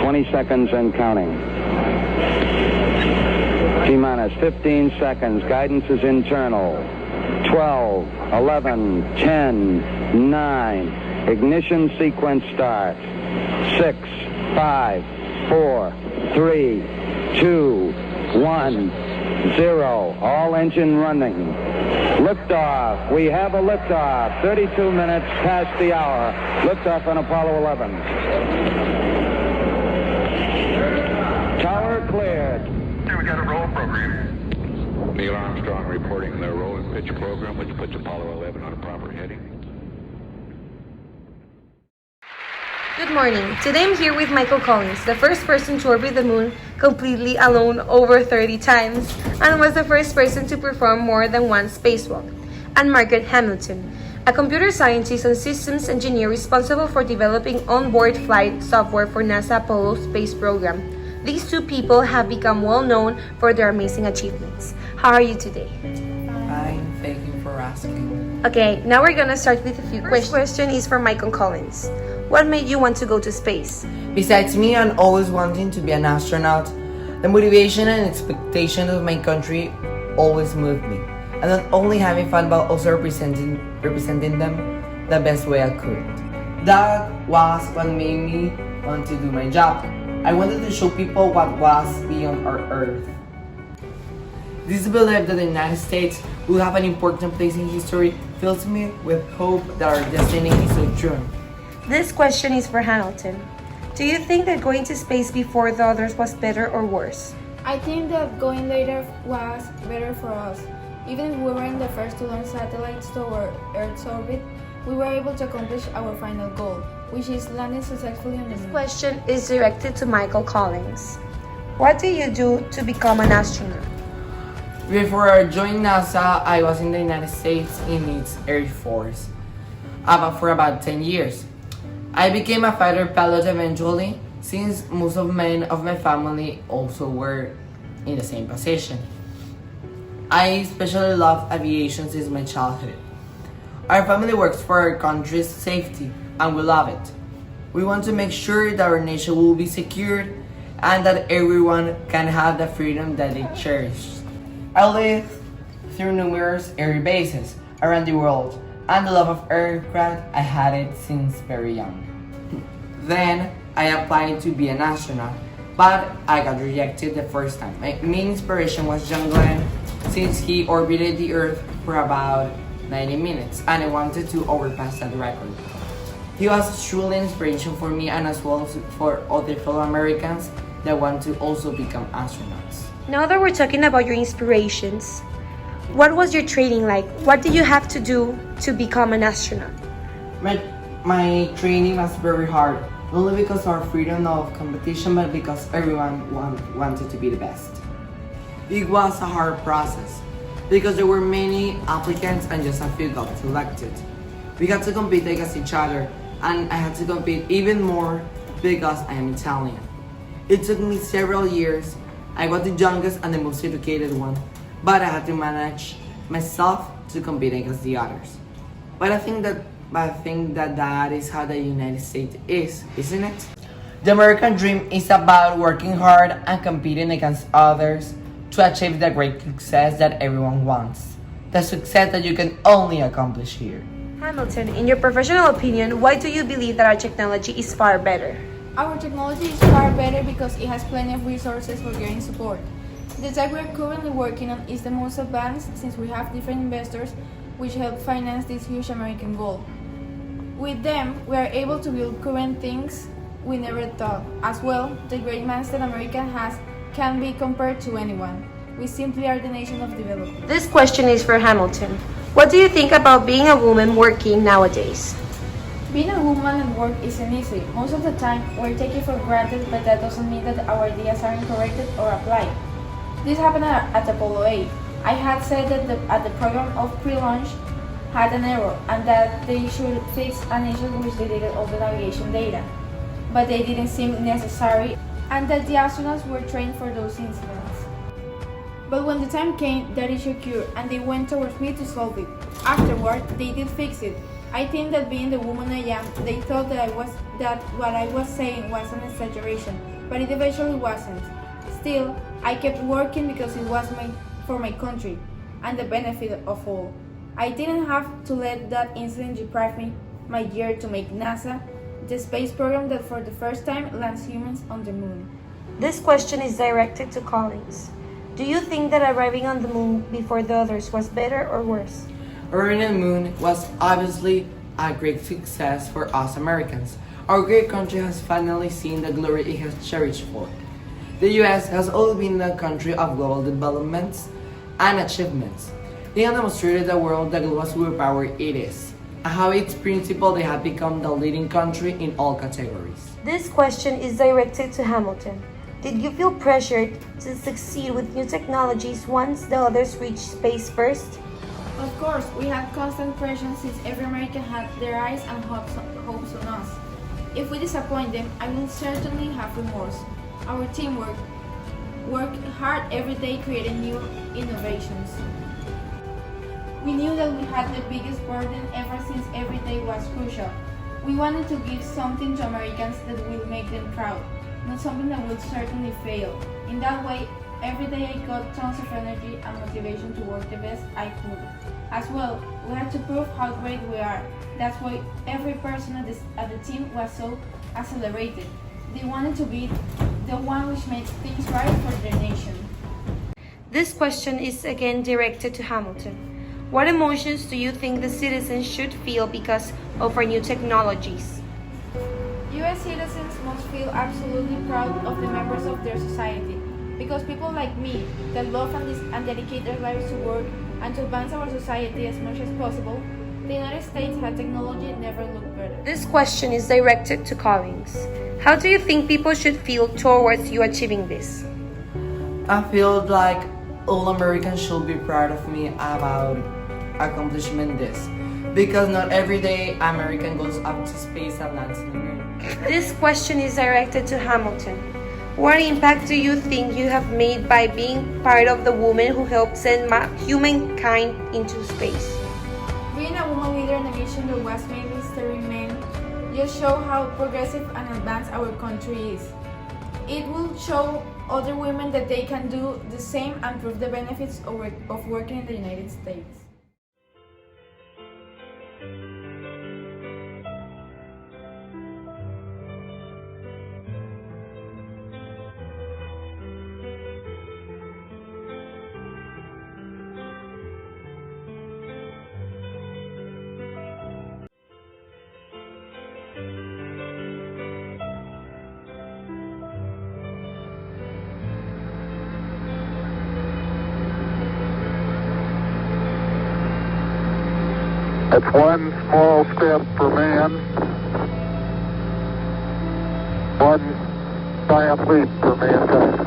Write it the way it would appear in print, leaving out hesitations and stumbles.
20 seconds and counting. T-minus 15 seconds. Guidance is internal. 12, 11, 10, 9. Ignition sequence starts. 6, 5, 4, 3, 2, 1, 0. All engine running. Liftoff. We have a liftoff. 32 minutes past the hour. Liftoff on Apollo 11. Tower cleared. Here we got a roll program. Neil Armstrong reporting the roll and pitch program, which puts Apollo 11 on a proper heading. Good morning. Today I'm here with Michael Collins, the first person to orbit the moon completely alone over 30 times, and was the first person to perform more than one spacewalk, and Margaret Hamilton, a computer scientist and systems engineer responsible for developing onboard flight software for NASA Apollo space program. These two people have become well known for their amazing achievements. How are you today? Fine, thank you for asking. Okay, now we're gonna start with a few questions. First question is for Michael Collins. What made you want to go to space? Besides me and always wanting to be an astronaut, the motivation and expectation of my country always moved me. And not only having fun but also representing them the best way I could. That was what made me want to do my job. I wanted to show people what was beyond our Earth. This belief that the United States will have an important place in history fills me with hope that our destiny is so true. This question is for Hamilton. Do you think that going to space before the others was better or worse? I think that going later was better for us. Even if we weren't the first to launch satellites toward Earth's orbit, we were able to accomplish our final goal, which is landing successfully on the moon. This question is directed to Michael Collins. What do you do to become an astronaut? Before I joined NASA, I was in the United States in its Air Force for about 10 years. I became a fighter pilot eventually, since most of men of my family also were in the same position. I especially love aviation since my childhood. Our family works for our country's safety, and we love it. We want to make sure that our nation will be secured and that everyone can have the freedom that they cherish. I lived through numerous air bases around the world, and the love of aircraft, I had it since very young. Then I applied to be an astronaut, but I got rejected the first time. My main inspiration was John Glenn, since he orbited the Earth for about 90 minutes, and I wanted to overpass that record. He was truly an inspiration for me and as well as for other fellow Americans that want to also become astronauts. Now that we're talking about your inspirations, what was your training like? What did you have to do to become an astronaut? My training was very hard, not only because of our freedom of competition, but because everyone wanted to be the best. It was a hard process, because there were many applicants and just a few got selected. We had to compete against each other, and I had to compete even more because I am Italian. It took me several years. I was the youngest and the most educated one, but I had to manage myself to compete against the others. But I think that is how the United States is, isn't it? The American dream is about working hard and competing against others to achieve the great success that everyone wants. The success that you can only accomplish here. Hamilton, in your professional opinion, why do you believe that our technology is far better? Our technology is far better because it has plenty of resources for getting support. The tech we are currently working on is the most advanced since we have different investors which help finance this huge American goal. With them, we are able to build current things we never thought. As well, the great minds that America has can be compared to anyone. We simply are the nation of development. This question is for Hamilton. What do you think about being a woman working nowadays? Being a woman at work isn't easy. Most of the time, we're taken for granted, but that doesn't mean that our ideas aren't corrected or applied. This happened at Apollo 8. I had said that the program of pre-launch had an error and that they should fix an issue which deleted all the navigation data, but they didn't seem necessary, and that the astronauts were trained for those incidents. But when the time came, that issue occurred and they went towards me to solve it. Afterward, they did fix it, I think that being the woman I am, they thought that what I was saying was an exaggeration, but it eventually wasn't. Still, I kept working because it was for my country and the benefit of all. I didn't have to let that incident deprive me my year to make NASA the space program that for the first time lands humans on the moon. This question is directed to Collins. Do you think that arriving on the moon before the others was better or worse? Arriving on the moon was obviously a great success for us Americans. Our great country has finally seen the glory it has cherished for. The US has always been a country of global developments and achievements. They have demonstrated the world the global superpower it is, and how its principle they have become the leading country in all categories. This question is directed to Hamilton. Did you feel pressured to succeed with new technologies once the others reached space first? Of course, we had constant pressure since every American had their eyes and hopes on us. If we disappoint them, I will certainly have remorse. Our team worked hard every day creating new innovations. We knew that we had the biggest burden ever since every day was crucial. We wanted to give something to Americans that will make them proud, not something that will certainly fail. In that way, every day I got tons of energy and motivation to work the best I could. As well, we had to prove how great we are. That's why every person at the team was so accelerated. They wanted to be the one which makes things right for their nation. This question is again directed to Hamilton. What emotions do you think the citizens should feel because of our new technologies? US citizens must feel absolutely proud of the members of their society, because people like me that love and dedicate their lives to work and to advance our society as much as possible, the United States had technology never looked better. This question is directed to Collins. How do you think people should feel towards you achieving this? I feel like all Americans should be proud of me about accomplishment this, because not every day American goes up to space and lands on the moon. This question is directed to Hamilton. What impact do you think you have made by being part of the woman who helped send humankind into space? Being a woman leader in a mission that was mainly steering men just show how progressive and advanced our country is. It will show other women that they can do the same and prove the benefits of working in the United States. It's one small step for man, one giant leap for mankind.